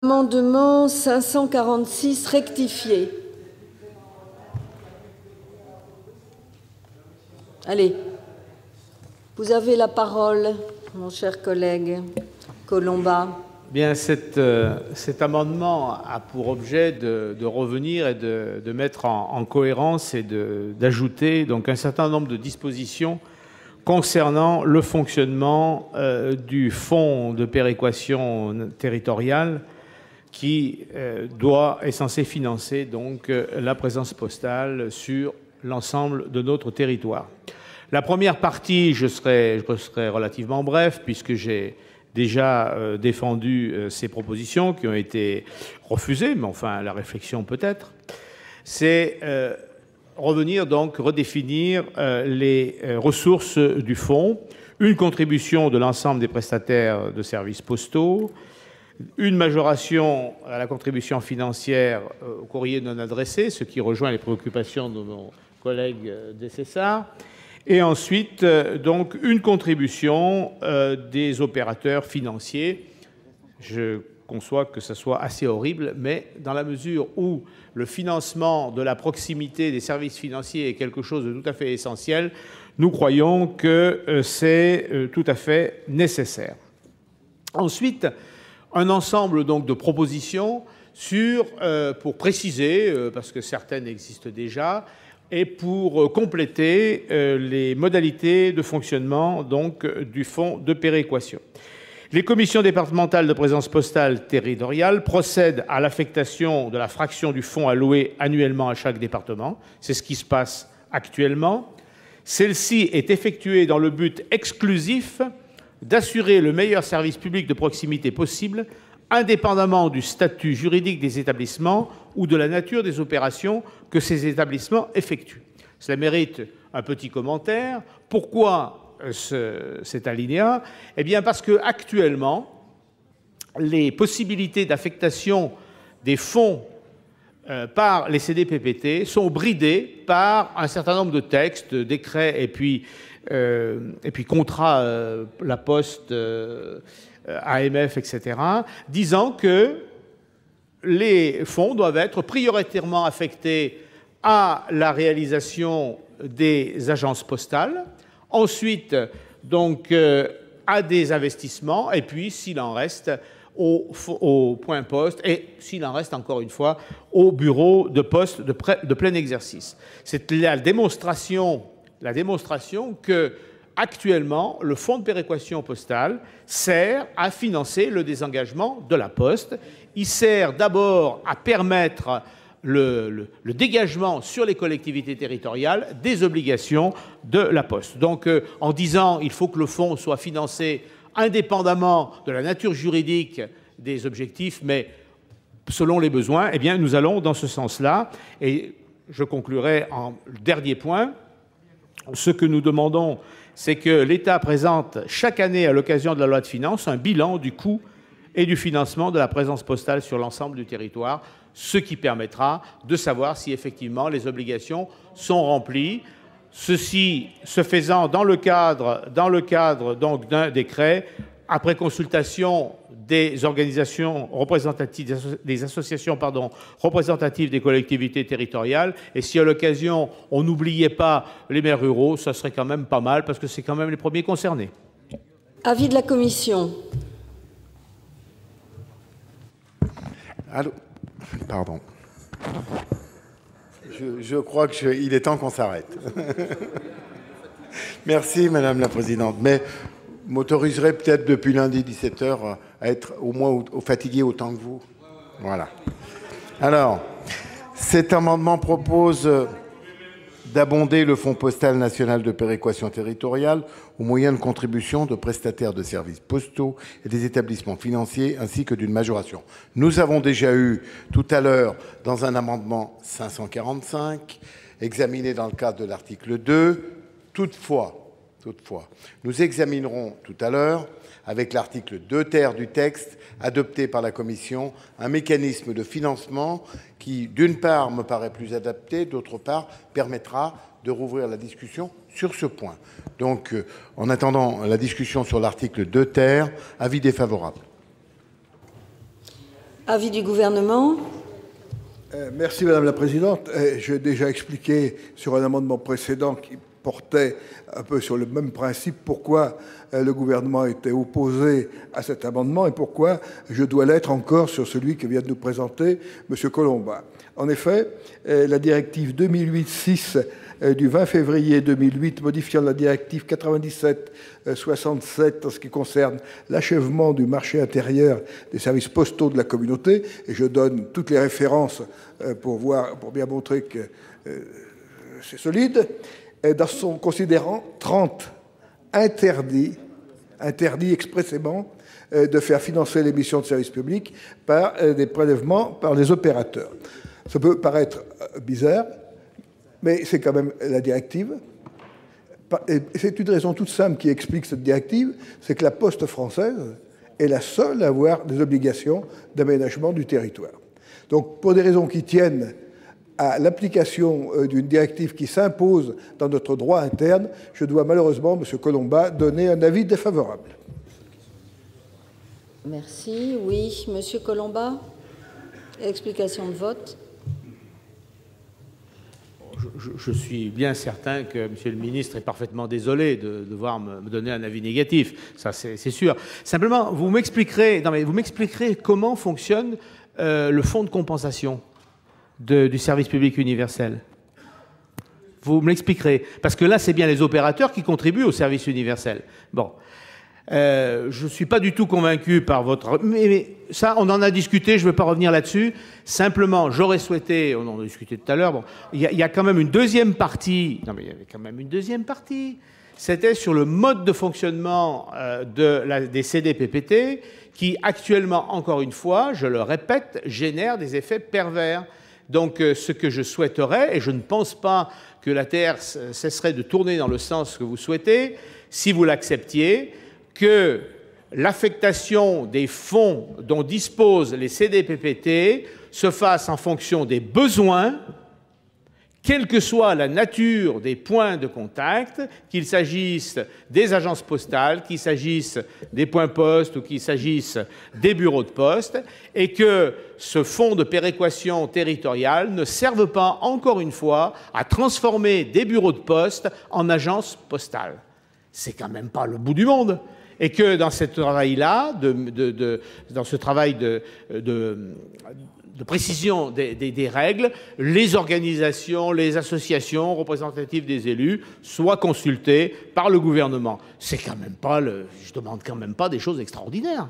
Amendement 546 rectifié. Allez, vous avez la parole, mon cher collègue Colomba. Bien, cet amendement a pour objet de revenir et de mettre en cohérence et d'ajouter donc un certain nombre de dispositions concernant le fonctionnement du fonds de péréquation territoriale qui est censé financer donc la présence postale sur l'ensemble de notre territoire. La première partie, je serai relativement bref puisque j'ai déjà défendu ces propositions qui ont été refusées, mais enfin la réflexion peut-être, c'est revenir donc redéfinir les ressources du fonds, une contribution de l'ensemble des prestataires de services postaux, une majoration à la contribution financière au courrier non adressé, ce qui rejoint les préoccupations de mon collègue Dessessart, et ensuite donc une contribution des opérateurs financiers. Je conçois que ce soit assez horrible, mais dans la mesure où le financement de la proximité des services financiers est quelque chose de tout à fait essentiel, nous croyons que c'est tout à fait nécessaire. Ensuite, un ensemble donc de propositions pour préciser, parce que certaines existent déjà, et pour compléter les modalités de fonctionnement donc du fonds de péréquation. Les commissions départementales de présence postale territoriale procèdent à l'affectation de la fraction du fonds alloué annuellement à chaque département. C'est ce qui se passe actuellement. Celle-ci est effectuée dans le but exclusif d'assurer le meilleur service public de proximité possible, indépendamment du statut juridique des établissements ou de la nature des opérations que ces établissements effectuent. Cela mérite un petit commentaire. Pourquoi cet alinéa? Eh bien, parce qu'actuellement, les possibilités d'affectation des fonds par les CDPPT sont bridées par un certain nombre de textes, décrets et puis contrats, la Poste, AMF, etc., disant que les fonds doivent être prioritairement affectés à la réalisation des agences postales, ensuite donc à des investissements, et puis s'il en reste au point poste, et s'il en reste encore une fois au bureau de poste de plein exercice. C'est la démonstration que actuellement, le fonds de péréquation postale sert à financer le désengagement de la Poste. Il sert d'abord à permettre le dégagement sur les collectivités territoriales des obligations de la Poste. Donc, en disant qu'il faut que le fonds soit financé indépendamment de la nature juridique des objectifs, mais selon les besoins, eh bien, nous allons dans ce sens-là. Et je conclurai en dernier point. Ce que nous demandons, c'est que l'État présente chaque année, à l'occasion de la loi de finances, un bilan du coût et du financement de la présence postale sur l'ensemble du territoire, ce qui permettra de savoir si effectivement les obligations sont remplies. Ceci se faisant dans le cadre donc d'un décret, après consultation des organisations représentatives, des associations représentatives des collectivités territoriales. Et si à l'occasion on n'oubliait pas les maires ruraux, ça serait quand même pas mal parce que c'est quand même les premiers concernés. Avis de la commission. Allô ? Pardon. Je crois qu'il est temps qu'on s'arrête. Merci, Madame la Présidente. Mais m'autoriserez peut-être depuis lundi 17h à être au moins fatigué autant que vous. Voilà. Alors, cet amendement propose d'abonder le Fonds postal national de péréquation territoriale au moyen de contributions de prestataires de services postaux et des établissements financiers, ainsi que d'une majoration. Nous avons déjà eu tout à l'heure, dans un amendement 545, examiné dans le cadre de l'article 2. Toutefois, nous examinerons tout à l'heure, avec l'article 2 ter du texte adopté par la Commission, un mécanisme de financement qui, d'une part, me paraît plus adapté, d'autre part, permettra de rouvrir la discussion sur ce point. Donc, en attendant la discussion sur l'article 2 ter, avis défavorable. Avis du gouvernement. Merci Madame la Présidente. J'ai déjà expliqué sur un amendement précédent qui portait un peu sur le même principe pourquoi le gouvernement était opposé à cet amendement et pourquoi je dois l'être encore sur celui que vient de nous présenter M. Colomba. En effet, la directive 2008-6 du 20 février 2008 modifiant la directive 97-67 en ce qui concerne l'achèvement du marché intérieur des services postaux de la communauté, et je donne toutes les références pour bien montrer que c'est solide, dans son considérant 30 interdit expressément de faire financer les missions de service public par des prélèvements par les opérateurs. Ça peut paraître bizarre, mais c'est quand même la directive. Et c'est une raison toute simple qui explique cette directive, c'est que la Poste française est la seule à avoir des obligations d'aménagement du territoire. Donc, pour des raisons qui tiennent à l'application d'une directive qui s'impose dans notre droit interne, je dois malheureusement, M. Colomba, donner un avis défavorable. Merci. Oui, M. Colomba. Explication de vote. Je suis bien certain que M. le ministre est parfaitement désolé de devoir me donner un avis négatif. Ça, c'est sûr. Simplement, vous m'expliquerez comment fonctionne le fonds de compensation du service public universel. Vous me l'expliquerez. Parce que là, c'est bien les opérateurs qui contribuent au service universel. Bon. Je ne suis pas du tout convaincu par votre... Mais ça, on en a discuté, je ne veux pas revenir là-dessus. Simplement, j'aurais souhaité... On en a discuté tout à l'heure. Bon, il y a quand même une deuxième partie. Non, mais il y avait quand même une deuxième partie. C'était sur le mode de fonctionnement des CDPPT qui, actuellement, encore une fois, je le répète, génèrent des effets pervers. Donc, ce que je souhaiterais, et je ne pense pas que la Terre cesserait de tourner dans le sens que vous souhaitez, si vous l'acceptiez, que l'affectation des fonds dont disposent les CDPPT se fasse en fonction des besoins, quelle que soit la nature des points de contact, qu'il s'agisse des agences postales, qu'il s'agisse des points postes ou qu'il s'agisse des bureaux de poste, et que ce fonds de péréquation territoriale ne serve pas, encore une fois, à transformer des bureaux de poste en agences postales. C'est quand même pas le bout du monde. Et que dans ce travail-là, dans ce travail de précision des règles, les organisations, les associations représentatives des élus soient consultées par le gouvernement. C'est quand même pas je demande quand même pas des choses extraordinaires.